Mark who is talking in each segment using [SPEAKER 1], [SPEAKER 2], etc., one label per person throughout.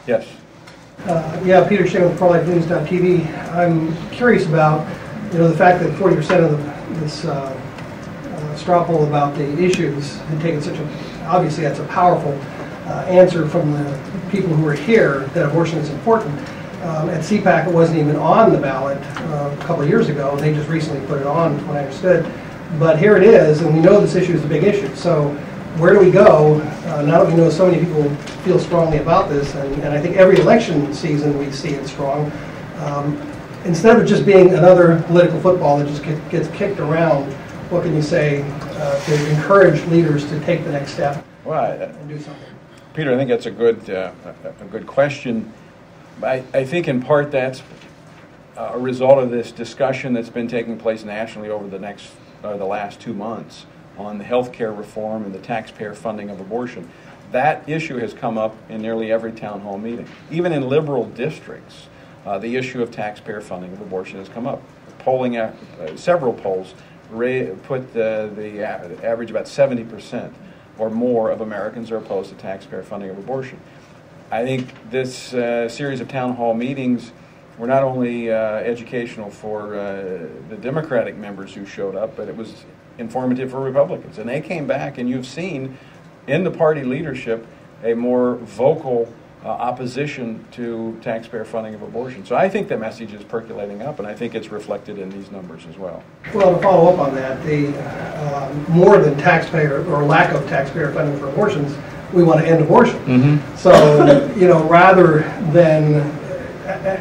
[SPEAKER 1] Yes.
[SPEAKER 2] Yeah, Peter Shinn with ProLifeNews.tv. I'm curious about, the fact that 40% of this straw poll about the issues had taken such a, obviously that's a powerful answer from the people who are here that abortion is important. At CPAC it wasn't even on the ballot a couple of years ago. They just recently put it on, from what I understood. But here it is, and we know this issue is a big issue. So where do we go? Now that we know so many people feel strongly about this, and I think every election season we see it strong, instead of just being another political football that just gets kicked around, what can you say to encourage leaders to take the next step and do something?
[SPEAKER 1] Peter, I think that's a good question. I think in part that's a result of this discussion that's been taking place nationally over the last 2 months on the health care reform and the taxpayer funding of abortion. That issue has come up in nearly every town hall meeting. Even in liberal districts, the issue of taxpayer funding of abortion has come up. Polling, several polls put the average about 70% or more of Americans are opposed to taxpayer funding of abortion. I think this series of town hall meetings were not only educational for the Democratic members who showed up, but it was informative for Republicans. And they came back, and you've seen in the party leadership a more vocal opposition to taxpayer funding of abortion. So I think the message is percolating up, and I think it's reflected in these numbers as well.
[SPEAKER 2] Well, to follow up on that, the more than taxpayer or lack of taxpayer funding for abortions, we want to end abortion. Mm-hmm. So, rather than,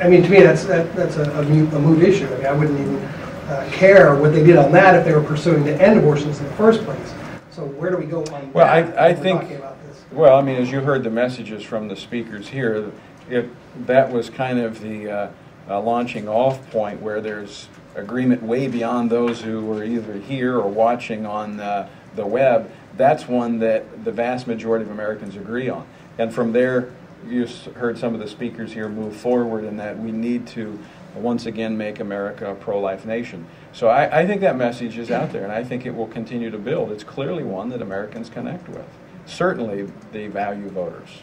[SPEAKER 2] I mean, to me that's a moot issue. I mean, I wouldn't even care what they did on that if they were pursuing to end abortions in the first place. So where do we go on
[SPEAKER 1] well,
[SPEAKER 2] that?
[SPEAKER 1] I think, well, I mean, as you heard the messages from the speakers here, that was kind of the launching off point where there's agreement way beyond those who were either here or watching on the web. That's one that the vast majority of Americans agree on. And from there, you heard some of the speakers here move forward in that we need to once again make America a pro-life nation. So I think that message is out there, and I think it will continue to build. It's clearly one that Americans connect with. Certainly the value voters.